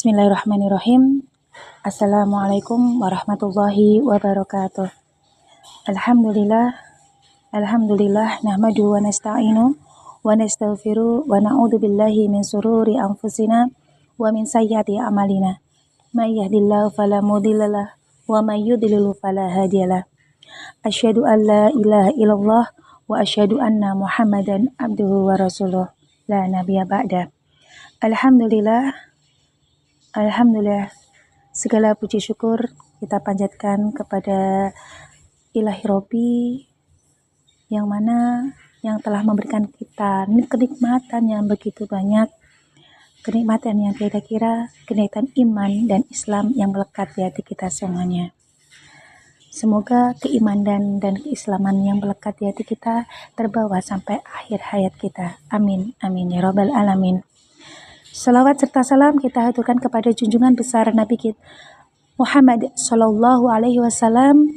Bismillahirrahmanirrahim. Assalamualaikum warahmatullahi wabarakatuh. Alhamdulillah, nahmadu wa nasta'inu wa nastaghfiru wa na'udzu billahi min sururi anfusina wa min sayyiati a'malina. May yahdihillahu fala mudhillalah wa may yudlil fala hadiyalah. Asyhadu an la ilaha illallah wa asyhadu anna Muhammadan abduhu wa rasuluh. La nabiyya ba'da. Alhamdulillah, segala puji syukur kita panjatkan kepada Ilahi Robbi yang mana yang telah memberikan kita kenikmatan yang begitu banyak, kenikmatan yang tiada kira, kenikmatan iman dan Islam yang melekat di hati kita semuanya. Semoga keimanan dan keislaman yang melekat di hati kita terbawa sampai akhir hayat kita. Amin, amin ya rabbal alamin. Salawat serta salam kita haturkan kepada junjungan besar Nabi kita Muhammad Sallallahu Alaihi Wasallam,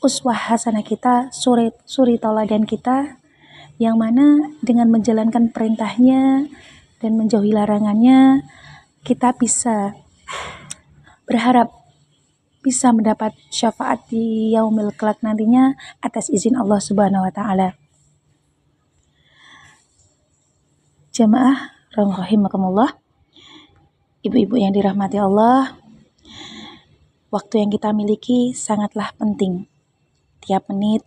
uswah hasanah kita, suri tauladan kita, yang mana dengan menjalankan perintahnya dan menjauhi larangannya, kita bisa berharap bisa mendapat syafaat di yaumil kelak nantinya atas izin Allah Subhanahu Wa Taala. Jamaah rahimakumullah, ibu-ibu yang dirahmati Allah, waktu yang kita miliki sangatlah penting. Tiap menit,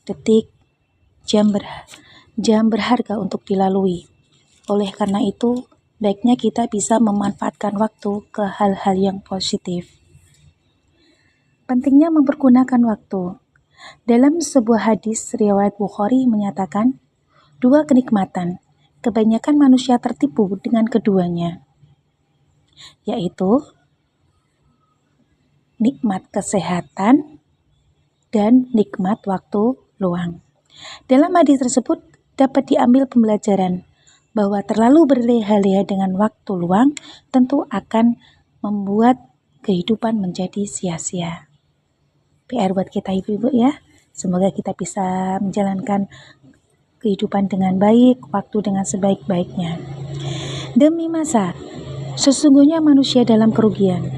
detik, jam berharga untuk dilalui. Oleh karena itu, baiknya kita bisa memanfaatkan waktu ke hal-hal yang positif. Pentingnya mempergunakan waktu. Dalam sebuah hadis riwayat Bukhari menyatakan, dua kenikmatan, kebanyakan manusia tertipu dengan keduanya, yaitu nikmat kesehatan dan nikmat waktu luang. Dalam hadis tersebut dapat diambil pembelajaran bahwa terlalu berleha-leha dengan waktu luang tentu akan membuat kehidupan menjadi sia-sia. PR buat kita ibu-ibu ya, semoga kita bisa menjalankan kehidupan dengan baik, waktu dengan sebaik-baiknya. Demi masa, sesungguhnya manusia dalam kerugian.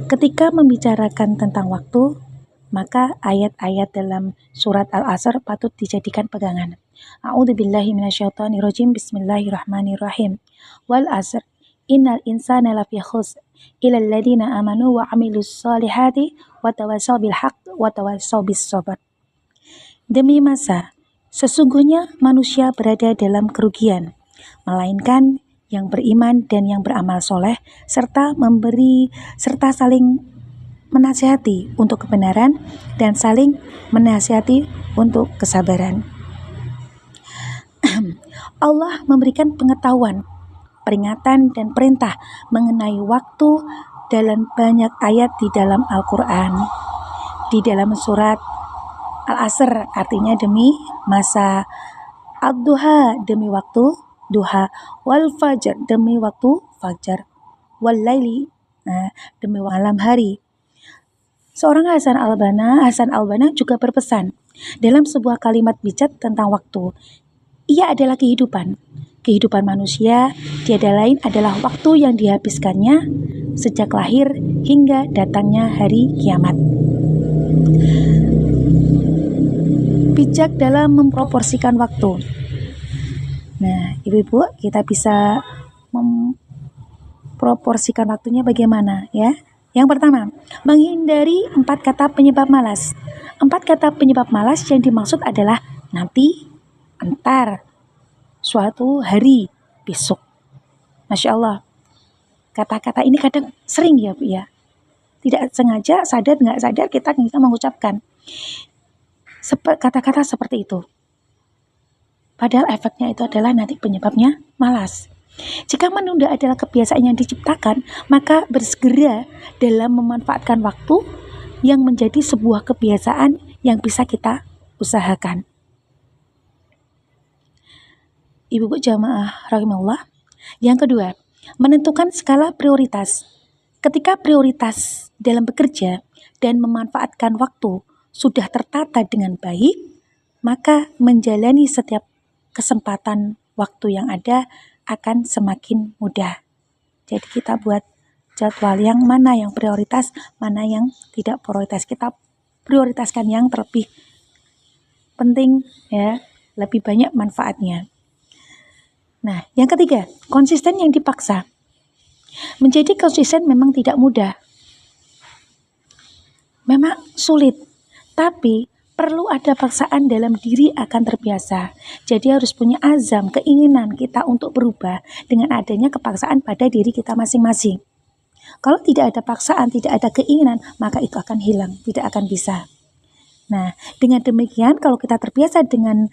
Ketika membicarakan tentang waktu, maka ayat-ayat dalam surat Al-Asr patut dijadikan pegangan. A'udzubillahi minasyaitonirrajim. Bismillahirrahmanirrahim. Wal asr, innal insana lafi khusr, illal ladzina amanu wa 'amilus shalihati wa tawassaw bil haqq wa tawassaw bis sabr. Demi masa, sesungguhnya manusia berada dalam kerugian, melainkan yang beriman dan yang beramal soleh, serta saling menasihati untuk kebenaran dan saling menasihati untuk kesabaran. Allah memberikan pengetahuan, peringatan dan perintah mengenai waktu dalam banyak ayat di dalam Al-Quran. Di dalam surat Al-Asr artinya demi masa, ad-duha demi waktu duha, wal fajr demi waktu fajar, wal laili demi malam hari. Seorang Hasan al-Banna juga berpesan dalam sebuah kalimat bijak tentang waktu. Ia adalah kehidupan manusia, tiada lain adalah waktu yang dihabiskannya sejak lahir hingga datangnya hari kiamat. Bijak dalam memproporsikan waktu. Nah, ibu-ibu, kita bisa memproporsikan waktunya bagaimana ya? Yang pertama, menghindari 4 kata penyebab malas. 4 kata penyebab malas yang dimaksud adalah nanti, entar, suatu hari, besok. Masya Allah, kata-kata ini kadang sering ya Bu ya. Tidak sengaja, sadar nggak sadar kita mengucapkan kata-kata seperti itu. Padahal efeknya itu adalah nanti penyebabnya malas. Jika menunda adalah kebiasaan yang diciptakan, maka bersegera dalam memanfaatkan waktu yang menjadi sebuah kebiasaan yang bisa kita usahakan. Ibu-ibu jamaah rahimahullah. Yang kedua, menentukan skala prioritas. Ketika prioritas dalam bekerja dan memanfaatkan waktu sudah tertata dengan baik, maka menjalani setiap kesempatan waktu yang ada akan semakin mudah. Jadi kita buat jadwal yang mana yang prioritas, mana yang tidak prioritas. Kita prioritaskan yang terlebih penting ya, lebih banyak manfaatnya. Nah, yang ketiga, konsisten yang dipaksa. Menjadi konsisten memang tidak mudah. Memang sulit, tapi perlu ada paksaan dalam diri akan terbiasa. Jadi harus punya azam, keinginan kita untuk berubah dengan adanya kepaksaan pada diri kita masing-masing. Kalau tidak ada paksaan, tidak ada keinginan, maka itu akan hilang, tidak akan bisa. Nah, dengan demikian kalau kita terbiasa dengan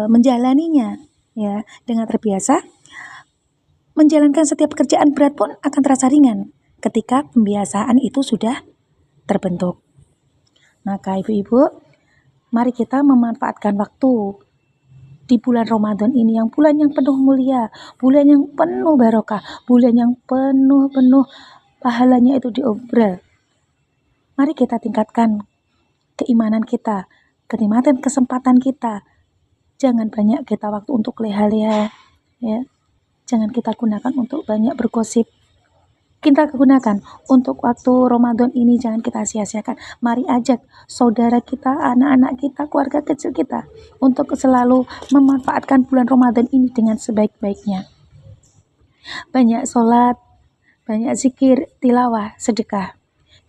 menjalaninya, ya, dengan terbiasa, menjalankan setiap pekerjaan berat pun akan terasa ringan ketika pembiasaan itu sudah terbentuk. Maka ibu-ibu, mari kita memanfaatkan waktu di bulan Ramadan ini, yang bulan yang penuh mulia, bulan yang penuh barokah, bulan yang penuh pahalanya itu diobral. Mari kita tingkatkan keimanan kita, kenikmatan kesempatan kita. Jangan banyak kita waktu untuk leha-leha, ya. Jangan kita gunakan untuk banyak bergosip. Kita gunakan untuk waktu Ramadan ini, jangan kita sia-siakan. Mari ajak saudara kita, anak-anak kita, keluarga kecil kita untuk selalu memanfaatkan bulan Ramadan ini dengan sebaik-baiknya. Banyak sholat, banyak zikir, tilawah, sedekah.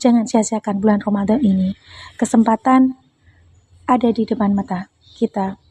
Jangan sia-siakan bulan Ramadan ini. Kesempatan ada di depan mata kita.